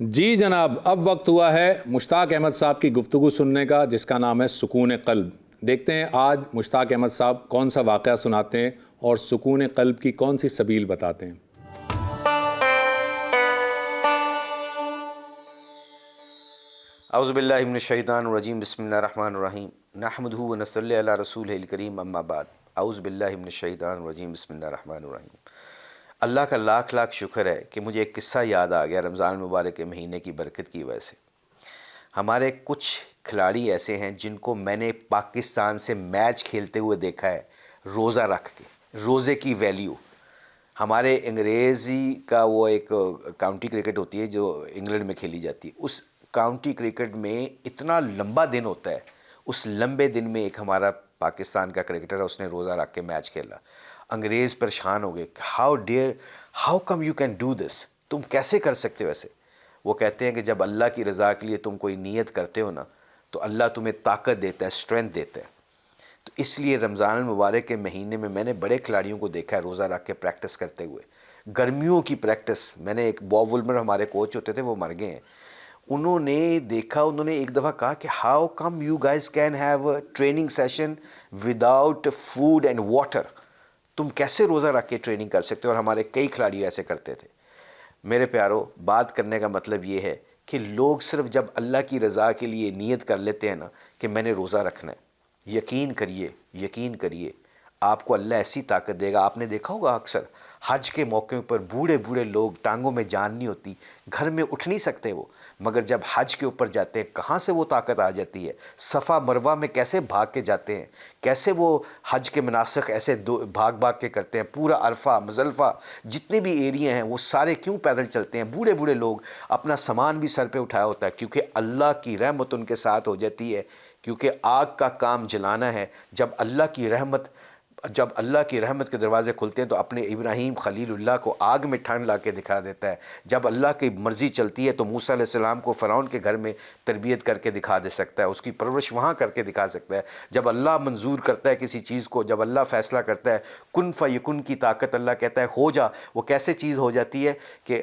جی جناب، اب وقت ہوا ہے مشتاق احمد صاحب کی گفتگو سننے کا، جس کا نام ہے سکون قلب۔ دیکھتے ہیں آج مشتاق احمد صاحب کون سا واقعہ سناتے ہیں اور سکون قلب کی کون سی سبیل بتاتے ہیں۔ اعوذ باللہ من الشیطان الرجیم، بسم اللہ الرحمن الرحیم، نحمدہ و نصلی علی رسولہ الکریم، اما بعد، اعوذ باللہ من الشیطان الرجیم، بسم اللہ الرحمن الرحیم۔ اللہ کا لاکھ لاکھ شکر ہے کہ مجھے ایک قصہ یاد آ گیا رمضان المبارک کے مہینے کی برکت کی وجہ سے۔ ہمارے کچھ کھلاڑی ایسے ہیں جن کو میں نے پاکستان سے میچ کھیلتے ہوئے دیکھا ہے روزہ رکھ کے، روزے کی ویلیو۔ ہمارے انگریزی کا وہ ایک کاؤنٹی کرکٹ ہوتی ہے جو انگلینڈ میں کھیلی جاتی ہے، اس کاؤنٹی کرکٹ میں اتنا لمبا دن ہوتا ہے، اس لمبے دن میں ایک ہمارا پاکستان کا کرکٹر ہے، اس نے روزہ رکھ کے میچ کھیلا۔ انگریز پریشان ہو گئے، how come you can do this, تم کیسے کر سکتے ہو ایسے؟ وہ کہتے ہیں کہ جب اللہ کی رضا کے لیے تم کوئی نیت کرتے ہو نا تو اللہ تمہیں طاقت دیتا ہے، اسٹرینتھ دیتا ہے۔ تو اس لیے رمضان المبارک کے مہینے میں نے بڑے کھلاڑیوں کو دیکھا ہے روزہ رکھ کے پریکٹس کرتے ہوئے، گرمیوں کی پریکٹس۔ میں نے ایک باب ولمر ہمارے کوچ ہوتے تھے، وہ مر گئے ہیں، انہوں نے دیکھا، انہوں نے ایک دفعہ کہا کہ how come you guys can have a training session without food and water, تم کیسے روزہ رکھ کے ٹریننگ کر سکتے ہو؟ اور ہمارے کئی کھلاڑی ایسے کرتے تھے۔ میرے پیارو، بات کرنے کا مطلب یہ ہے کہ لوگ صرف جب اللہ کی رضا کے لیے نیت کر لیتے ہیں نا کہ میں نے روزہ رکھنا ہے، یقین کریے آپ کو اللہ ایسی طاقت دے گا۔ آپ نے دیکھا ہوگا اکثر حج کے موقع پر بوڑھے لوگ، ٹانگوں میں جان نہیں ہوتی، گھر میں اٹھ نہیں سکتے وہ، مگر جب حج کے اوپر جاتے ہیں کہاں سے وہ طاقت آ جاتی ہے؟ صفا مروہ میں کیسے بھاگ کے جاتے ہیں، کیسے وہ حج کے مناسک ایسے بھاگ کے کرتے ہیں، پورا عرفہ مزدلفہ جتنے بھی ایریا ہیں وہ سارے کیوں پیدل چلتے ہیں؟ بوڑھے لوگ، اپنا سامان بھی سر پہ اٹھایا ہوتا ہے، کیونکہ اللہ کی رحمت ان کے ساتھ ہو جاتی ہے، کیونکہ آگ کا کام جلانا ہے۔ جب اللہ کی رحمت کے دروازے کھلتے ہیں تو اپنے ابراہیم خلیل اللہ کو آگ میں ٹھنڈ لا کے دکھا دیتا ہے۔ جب اللہ کی مرضی چلتی ہے تو موسیٰ علیہ السلام کو فرعون کے گھر میں تربیت کر کے دکھا دے سکتا ہے، اس کی پرورش وہاں کر کے دکھا سکتا ہے۔ جب اللہ منظور کرتا ہے کسی چیز کو، جب اللہ فیصلہ کرتا ہے، کن فیکن کی طاقت، اللہ کہتا ہے ہو جا، وہ کیسے چیز ہو جاتی ہے کہ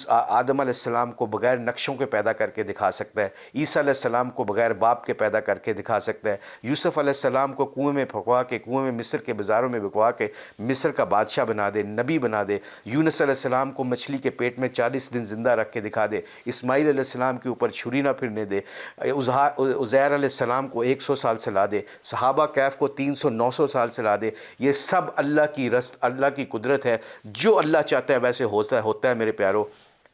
آدم علیہ السلام کو بغیر نقشوں کے پیدا کر کے دکھا سکتا ہے، عیسیٰ علیہ السلام کو بغیر باپ کے پیدا کر کے دکھا سکتا ہے، یوسف علیہ السلام کو کنویں میں پھنکوا کے، کنویں میں مصر کے بازاروں میں بکوا کے مصر کا بادشاہ بنا دے، نبی بنا دے، یونس علیہ السلام کو مچھلی کے پیٹ میں 40 دن زندہ رکھ کے دکھا دے، اسماعیل علیہ السلام کے اوپر چھری نہ پھرنے دے، عزیر علیہ السلام کو 100 سال چلا دے، صحابہ کہف کو 300-900 سال چلا دے۔ یہ سب اللہ کی قدرت ہے، جو اللہ چاہتا ہے ویسے ہوتا ہے میرے پیارو۔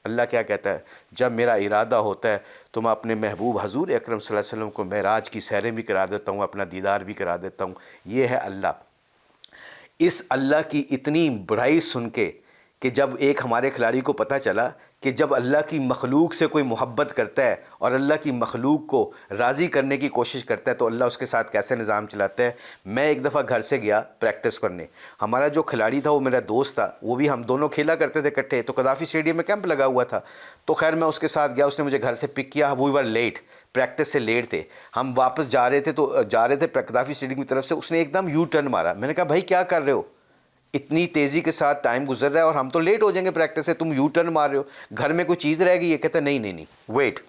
اللہ کیا کہتا ہے؟ جب میرا ارادہ ہوتا ہے تو میں اپنے محبوب حضور اکرم صلی اللہ علیہ وسلم کو معراج کی سیریں بھی کرا دیتا ہوں، اپنا دیدار بھی کرا دیتا ہوں۔ یہ ہے اللہ۔ اس اللہ کی اتنی بڑائی سن کے کہ جب ایک ہمارے کھلاڑی کو پتہ چلا کہ جب اللہ کی مخلوق سے کوئی محبت کرتا ہے اور اللہ کی مخلوق کو راضی کرنے کی کوشش کرتا ہے تو اللہ اس کے ساتھ کیسے نظام چلاتا ہے۔ میں ایک دفعہ گھر سے گیا پریکٹس کرنے، ہمارا جو کھلاڑی تھا وہ میرا دوست تھا، وہ بھی ہم دونوں کھیلا کرتے تھے اکٹھے، تو قذافی اسٹیڈیم میں کیمپ لگا ہوا تھا، تو خیر میں اس کے ساتھ گیا، اس نے مجھے گھر سے پک کیا، وی ور لیٹ، پریکٹس سے لیٹ تھے، ہم واپس جا رہے تھے قذافی اسٹیڈیم کی طرف سے، اس نے ایک دم یو ٹرن مارا۔ میں نے کہا بھائی کیا کر رہے ہو؟ اتنی تیزی کے ساتھ ٹائم گزر رہا ہے اور ہم تو لیٹ ہو جائیں گے پریکٹس سے، تم یو ٹرن مار رہے ہو، گھر میں کوئی چیز رہ گئی؟ یہ کہتا ہے نہیں ویٹ۔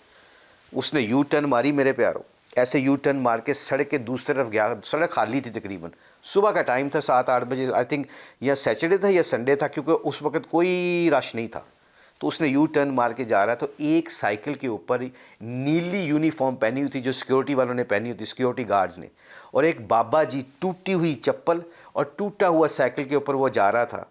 اس نے یو ٹرن ماری میرے پیارو، ایسے یو ٹرن مار کے سڑک کے دوسری طرف گیا، سڑک خالی تھی تقریباً، صبح کا ٹائم تھا 7-8 بجے، آئی تھنک یا سیچرڈے تھا یا سنڈے تھا، کیونکہ اس وقت کوئی رش نہیں تھا۔ تو اس نے یو ٹرن مار کے جا رہا تو ایک سائیکل کے اوپر نیلی یونیفارم پہنی ہوئی تھی جو سیکیورٹی والوں نے پہنی ہوئی تھی، سیکیورٹی گارڈز نے، اور ایک بابا جی ٹوٹی ہوئی چپل اور ٹوٹا ہوا سائیکل کے اوپر وہ جا رہا تھا۔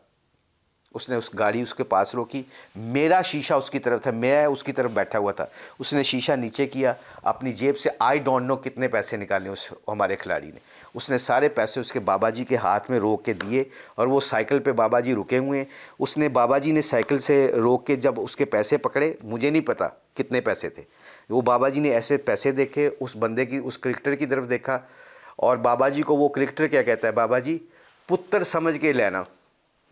اس نے گاڑی اس کے پاس روکی، میرا شیشہ اس کی طرف تھا، میں اس کی طرف بیٹھا ہوا تھا، اس نے شیشہ نیچے کیا، اپنی جیب سے آئی ڈونٹ نو کتنے پیسے نکالے اس ہمارے کھلاڑی نے، اس نے سارے پیسے اس کے بابا جی کے ہاتھ میں روک کے دیے، اور وہ سائیکل پہ بابا جی رکے ہوئے ہیں، اس نے بابا جی نے سائیکل سے روک کے جب اس کے پیسے پکڑے، مجھے نہیں پتا کتنے پیسے تھے، وہ بابا جی نے ایسے پیسے دیکھے، اس بندے کی، اس کرکٹر کی طرف دیکھا، اور بابا جی کو وہ کرکٹر کیا کہتا ہے؟ بابا جی پتر سمجھ کے لینا،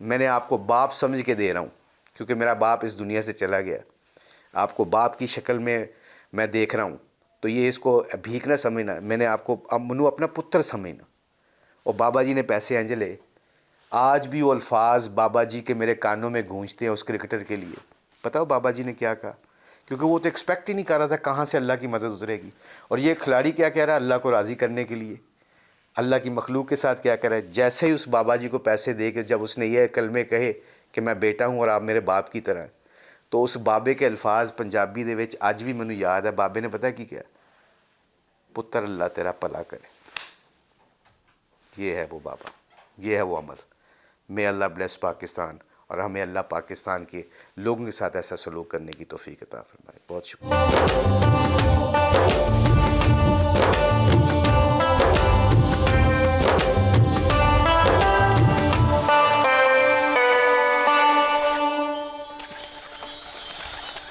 میں نے آپ کو باپ سمجھ کے دے رہا ہوں، کیونکہ میرا باپ اس دنیا سے چلا گیا، آپ کو باپ کی شکل میں دیکھ رہا ہوں، تو یہ اس کو بھیک نہ سمجھنا، میں نے آپ کو منو اپنا پتر سمجھنا۔ اور بابا جی نے پیسے انجلے، آج بھی وہ الفاظ بابا جی کے میرے کانوں میں گونجتے ہیں اس کرکٹر کے لیے۔ پتہ ہو بابا جی نے کیا کہا؟ کیونکہ وہ تو ایکسپیکٹ ہی نہیں کر رہا تھا کہاں سے اللہ کی مدد اترے گی. اور یہ کھلاڑی کیا کہہ رہا ہے؟ اللہ کو راضی کرنے کے لیے اللہ کی مخلوق کے ساتھ کیا کہہ رہا ہے؟ جیسے ہی اس بابا جی کو پیسے دے کے جب اس نے یہ کلمے کہے کہ میں بیٹا ہوں اور آپ میرے باپ کی طرح ہیں، تو اس بابے کے الفاظ پنجابی دے وچ اج بھی مینوں یاد ہے. بابے نے پتہ کی کیا؟ پتر اللہ تیرا بھلا کرے. یہ ہے وہ بابا، یہ ہے وہ عمل. میں اللہ بلیس پاکستان، اور ہمیں اللہ پاکستان کے لوگوں کے ساتھ ایسا سلوک کرنے کی توفیق عطا فرمائے. بہت شکریہ.